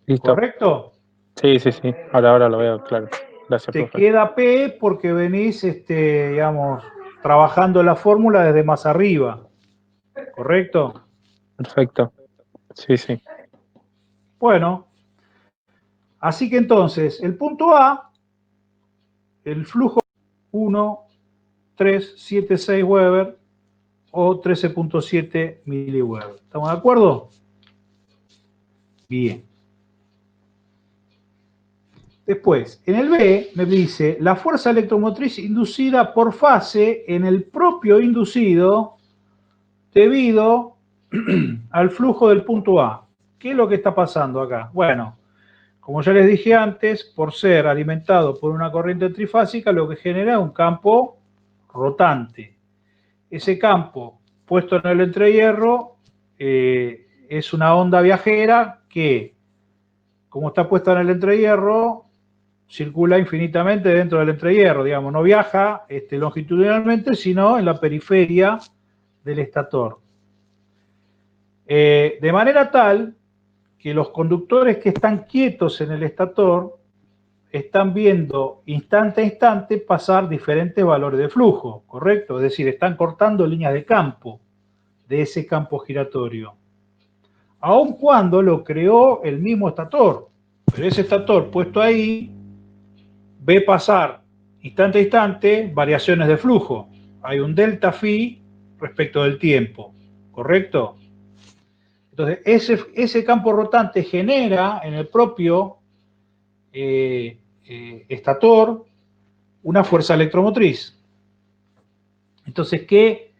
Listo. ¿Correcto? Sí, sí, sí. Ahora lo veo, claro. Gracias, Te profe. queda P porque venís, digamos, trabajando la fórmula desde más arriba. ¿Correcto? Perfecto. Sí, sí. Bueno, así que entonces, el punto A, el flujo 1,376 Weber o 13,7 miliweber. ¿Estamos de acuerdo? Bien. Después, en el B me dice la fuerza electromotriz inducida por fase en el propio inducido debido al flujo del punto A. ¿Qué es lo que está pasando acá? Bueno, como ya les dije antes, por ser alimentado por una corriente trifásica, lo que genera es un campo rotante. Ese campo puesto en el entrehierro es una onda viajera que, como está puesta en el entrehierro, circula infinitamente dentro del entrehierro, digamos, no viaja longitudinalmente, sino en la periferia del estator. De manera tal que los conductores que están quietos en el estator están viendo instante a instante pasar diferentes valores de flujo, ¿correcto? Es decir, están cortando líneas de campo de ese campo giratorio. Aun cuando lo creó el mismo estator, pero ese estator puesto ahí ve pasar instante a instante variaciones de flujo. Hay un delta phi respecto del tiempo, ¿correcto? Entonces, ese campo rotante genera en el propio estator una fuerza electromotriz. Entonces, ¿qué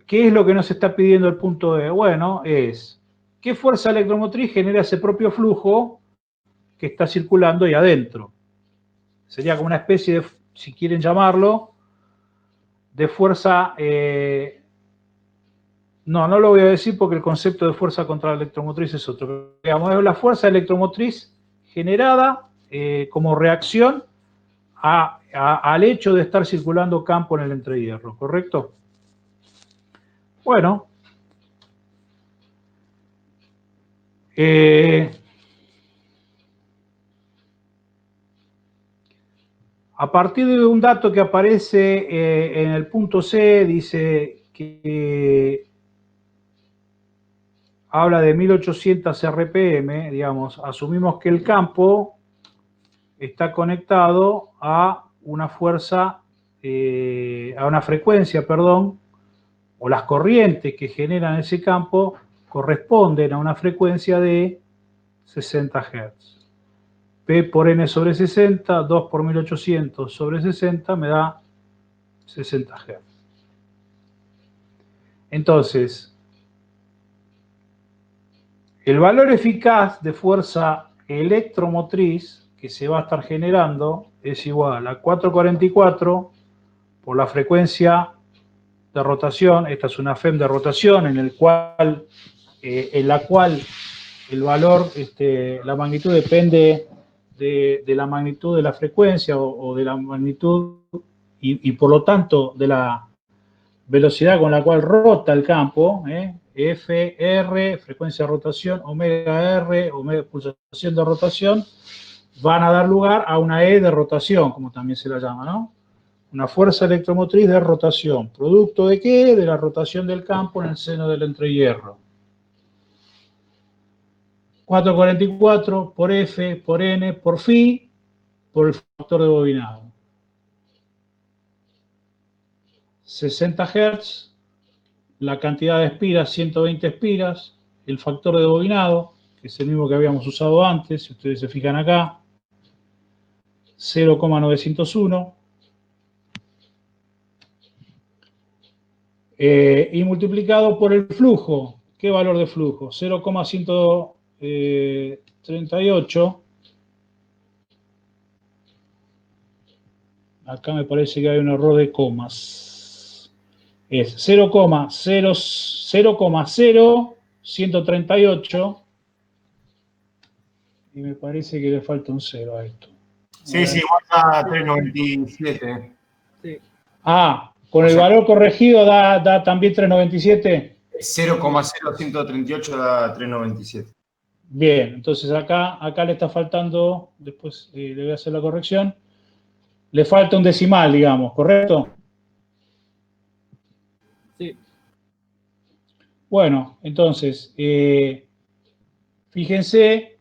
es lo que nos está pidiendo el punto E? Bueno, es ¿qué fuerza electromotriz genera ese propio flujo que está circulando ahí adentro? Sería como una especie de, si quieren llamarlo, de fuerza, no lo voy a decir porque el concepto de fuerza contra la electromotriz es otro. Digamos, es la fuerza electromotriz generada como reacción al hecho de estar circulando campo en el entrehierro, ¿correcto? Bueno. A partir de un dato que aparece en el punto C, dice que habla de 1800 RPM, digamos, asumimos que el campo está conectado a una fuerza, a una frecuencia, perdón, o las corrientes que generan ese campo corresponden a una frecuencia de 60 Hz. P por N sobre 60, 2 por 1800 sobre 60 me da 60 Hz. Entonces, el valor eficaz de fuerza electromotriz que se va a estar generando es igual a 444 por la frecuencia de rotación. Esta es una FEM de rotación en la cual el valor, la magnitud depende de la magnitud de la frecuencia o de la magnitud y por lo tanto de la velocidad con la cual rota el campo, FR, frecuencia de rotación, omega R, omega pulsación de rotación, van a dar lugar a una E de rotación, como también se la llama, ¿no? Una fuerza electromotriz de rotación. ¿Producto de qué? De la rotación del campo en el seno del entrehierro. 444 por F, por N, por Phi, por el factor de bobinado. 60 Hz, la cantidad de espiras, 120 espiras, el factor de bobinado, que es el mismo que habíamos usado antes, si ustedes se fijan acá, 0,901. Y multiplicado por el flujo. ¿Qué valor de flujo? 0,138. Acá me parece que hay un error de comas. Es 0,0138 y me parece que le falta un 0 a esto. Sí, guarda 397. Sí. Ah, con el valor corregido da también 397. 0,0138 da 397. Bien, entonces acá le está faltando, después le voy a hacer la corrección, le falta un decimal, digamos, ¿correcto? Sí. Bueno, entonces, fíjense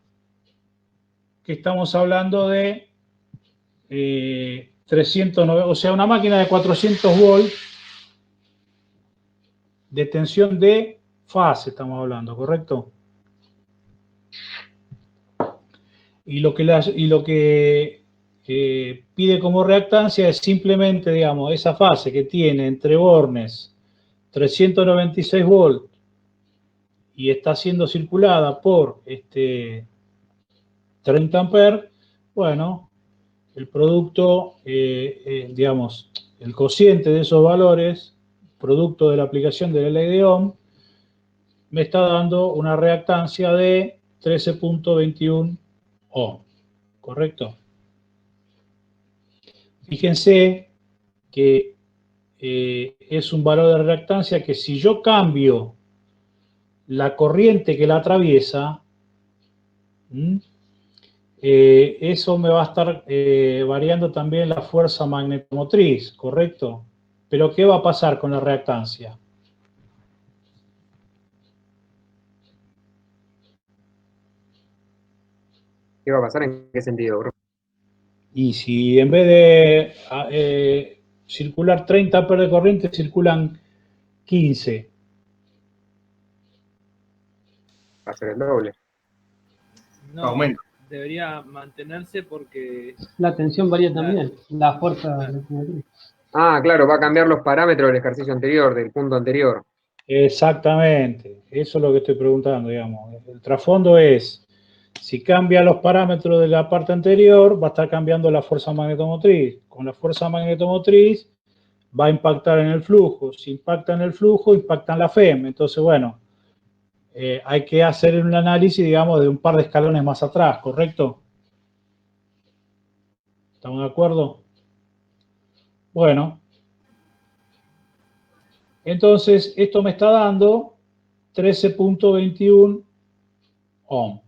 que estamos hablando de 390, o sea, una máquina de 400 volts de tensión de fase, estamos hablando, ¿correcto? Y lo que pide como reactancia es simplemente, digamos, esa fase que tiene entre bornes 396 volts y está siendo circulada por 30 amperes, bueno, el producto, digamos, el cociente de esos valores, producto de la aplicación de la ley de Ohm, me está dando una reactancia de 13.21 ohm, ¿correcto? Fíjense que es un valor de reactancia que si yo cambio la corriente que la atraviesa, eso me va a estar variando también la fuerza magnetomotriz, ¿correcto? Pero ¿qué va a pasar con la reactancia? ¿Qué va a pasar? ¿En qué sentido, bro? Y si en vez de circular 30 amperes de corriente, circulan 15. Va a ser el doble. No, Aumento. debería mantenerse porque La tensión varía también, la fuerza electromotriz. Ah, claro, va a cambiar los parámetros del ejercicio anterior, del punto anterior. Exactamente, eso es lo que estoy preguntando, digamos. El trasfondo es, si cambia los parámetros de la parte anterior, va a estar cambiando la fuerza magnetomotriz. Con la fuerza magnetomotriz va a impactar en el flujo. Si impacta en el flujo, impacta en la FEM. Entonces, bueno, hay que hacer un análisis, digamos, de un par de escalones más atrás, ¿correcto? ¿Estamos de acuerdo? Bueno. Entonces, esto me está dando 13.21 ohm.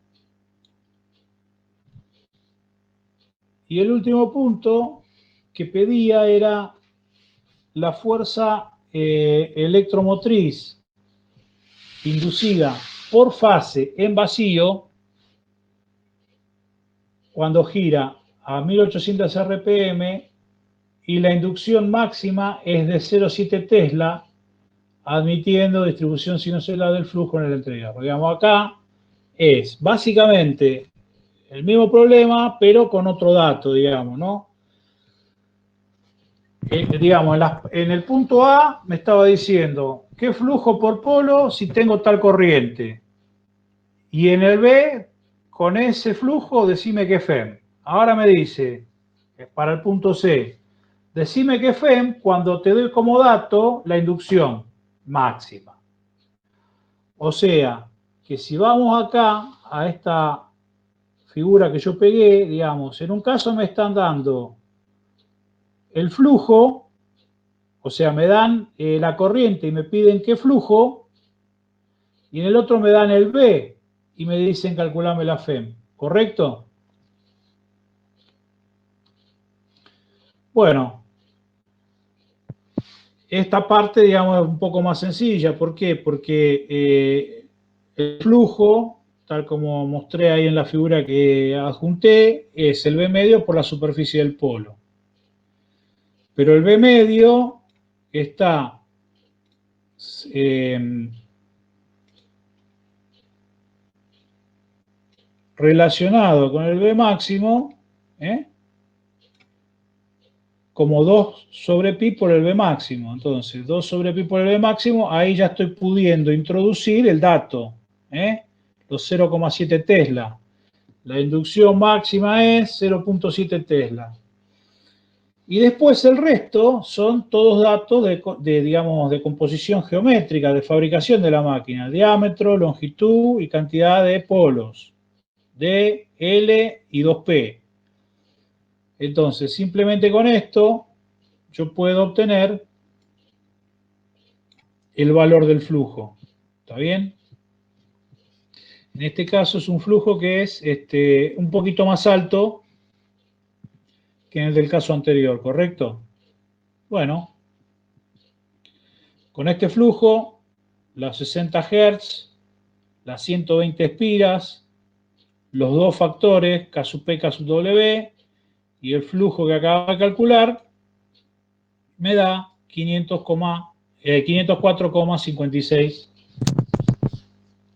Y el último punto que pedía era la fuerza electromotriz inducida por fase en vacío cuando gira a 1800 RPM y la inducción máxima es de 0,7 Tesla, admitiendo distribución sinusoidal del flujo en el entregador. Digamos, acá es básicamente el mismo problema, pero con otro dato, digamos, ¿no? Digamos, en el punto A me estaba diciendo qué flujo por polo si tengo tal corriente. Y en el B, con ese flujo, decime qué FEM. Ahora me dice, para el punto C, decime qué FEM cuando te doy como dato la inducción máxima. O sea, que si vamos acá a esta figura que yo pegué, digamos, en un caso me están dando el flujo, o sea, me dan la corriente y me piden qué flujo, y en el otro me dan el B y me dicen calculame la FEM, ¿correcto? Bueno, esta parte, digamos, es un poco más sencilla. ¿Por qué? Porque el flujo, tal como mostré ahí en la figura que adjunté, es el B medio por la superficie del polo. Pero el B medio está relacionado con el B máximo, como 2 sobre pi por el B máximo. Entonces, 2 sobre pi por el B máximo, ahí ya estoy pudiendo introducir el dato, los 0,7 Tesla. La inducción máxima es 0,7 Tesla. Y después el resto son todos datos digamos, de composición geométrica, de fabricación de la máquina. Diámetro, longitud y cantidad de polos. D, L y 2P. Entonces, simplemente con esto, yo puedo obtener el valor del flujo. ¿Está bien? En este caso es un flujo que es un poquito más alto que en el del caso anterior, ¿correcto? Bueno, con este flujo, las 60 Hz, las 120 espiras, los dos factores, K sub P, K sub W, y el flujo que acabo de calcular, me da 504,56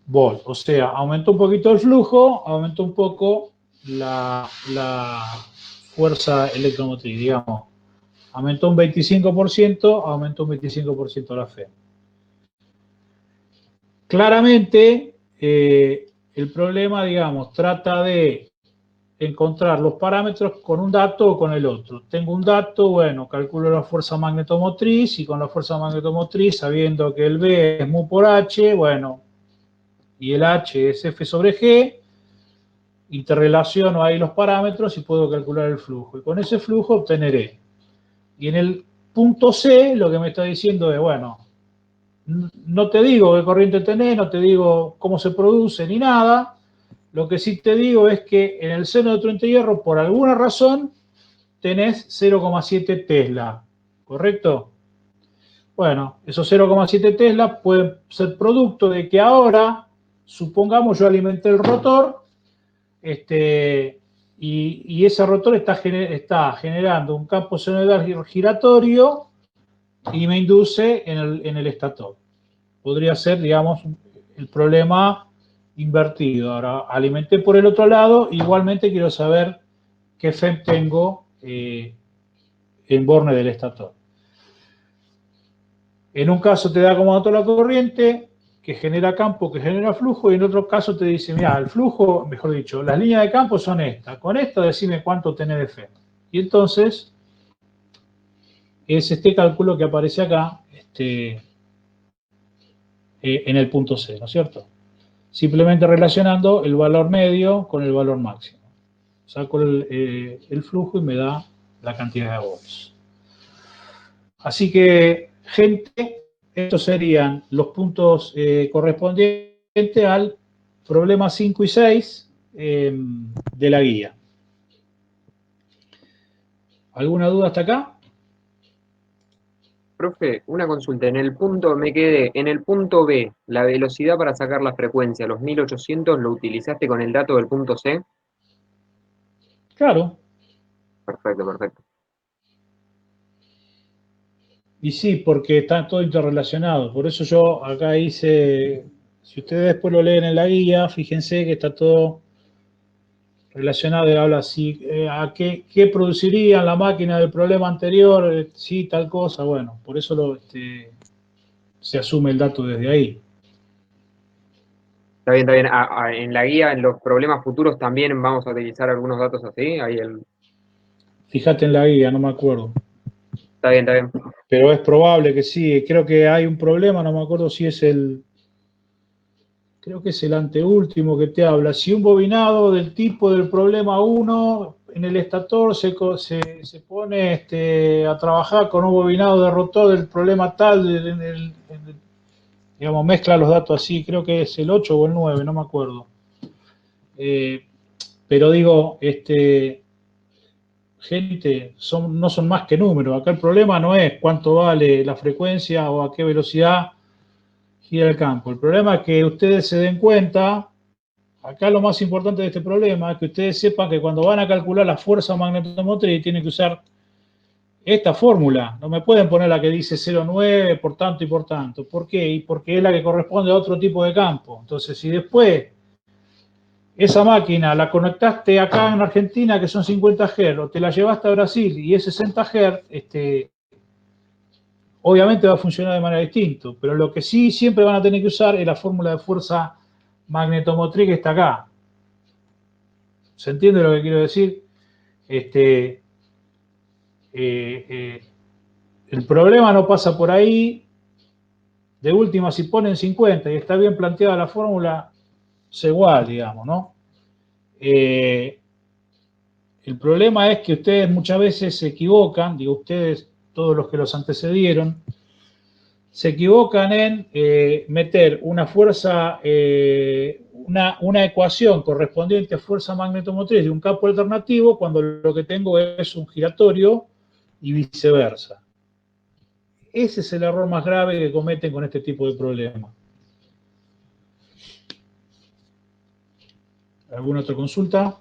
volts. O sea, aumentó un poquito el flujo, aumentó un poco la fuerza electromotriz, digamos. Aumentó un 25%, aumentó un 25% la FEM. Claramente, el problema, digamos, trata de encontrar los parámetros con un dato o con el otro. Tengo un dato, bueno, calculo la fuerza magnetomotriz y con la fuerza magnetomotriz, sabiendo que el B es mu por H, bueno, y el H es F sobre G, interrelaciono ahí los parámetros y puedo calcular el flujo. Y con ese flujo obteneré. Y en el punto C, lo que me está diciendo es, bueno, no te digo qué corriente tenés, no te digo cómo se produce ni nada. Lo que sí te digo es que en el seno de tu entierro, por alguna razón, tenés 0,7 Tesla, ¿correcto? Bueno, esos 0,7 Tesla pueden ser producto de que ahora, supongamos yo alimenté el rotor, y ese rotor está generando un campo senoidal giratorio y me induce en el estator. Podría ser, digamos, el problema invertido. Ahora, alimenté por el otro lado, igualmente quiero saber qué FEM tengo en borne del estator. En un caso te da como dato la corriente, que genera campo, que genera flujo, y en otro caso te dice, mira, el flujo, mejor dicho, las líneas de campo son estas. Con esto decime cuánto tenés de FEM. Y entonces, es este cálculo que aparece acá en el punto C, ¿no es cierto? Simplemente relacionando el valor medio con el valor máximo. Saco el flujo y me da la cantidad de volts. Así que, gente, estos serían los puntos correspondientes al problema 5 y 6 de la guía. ¿Alguna duda hasta acá? Profe, una consulta. Me quedé en el punto B, la velocidad para sacar la frecuencia, los 1800, ¿lo utilizaste con el dato del punto C? Claro. Perfecto, perfecto. Y sí, porque está todo interrelacionado. Por eso yo acá hice, si ustedes después lo leen en la guía, fíjense que está todo relacionado y habla así, a qué produciría la máquina del problema anterior, sí, tal cosa, bueno, por eso se asume el dato desde ahí. Está bien, está bien. En la guía, en los problemas futuros también vamos a utilizar algunos datos así. Fíjate en la guía, no me acuerdo. Está bien, está bien. Pero es probable que sí, creo que hay un problema, no me acuerdo si es creo que es el anteúltimo que te habla. Si un bobinado del tipo del problema 1 en el estator se pone a trabajar con un bobinado de rotor del problema tal, digamos, mezcla los datos así, creo que es el 8 o el 9, no me acuerdo. Pero digo, gente, no son más que números. Acá el problema no es cuánto vale la frecuencia o a qué velocidad gira el campo. El problema es que ustedes se den cuenta, acá lo más importante de este problema es que ustedes sepan que cuando van a calcular la fuerza magnetomotriz tienen que usar esta fórmula. No me pueden poner la que dice 0,9 por tanto y por tanto. ¿Por qué? Y porque es la que corresponde a otro tipo de campo. Entonces, si después esa máquina la conectaste acá en Argentina, que son 50 Hz, o te la llevaste a Brasil y es 60 Hz, obviamente va a funcionar de manera distinta, pero lo que sí siempre van a tener que usar es la fórmula de fuerza magnetomotriz que está acá. ¿Se entiende lo que quiero decir? El problema no pasa por ahí. De última, si ponen 50 y está bien planteada la fórmula, es igual, digamos, ¿no? El problema es que ustedes muchas veces se equivocan, digo ustedes, todos los que los antecedieron, se equivocan en meter una fuerza, una ecuación correspondiente a fuerza magnetomotriz de un campo alternativo cuando lo que tengo es un giratorio y viceversa. Ese es el error más grave que cometen con este tipo de problemas. ¿Alguna otra consulta?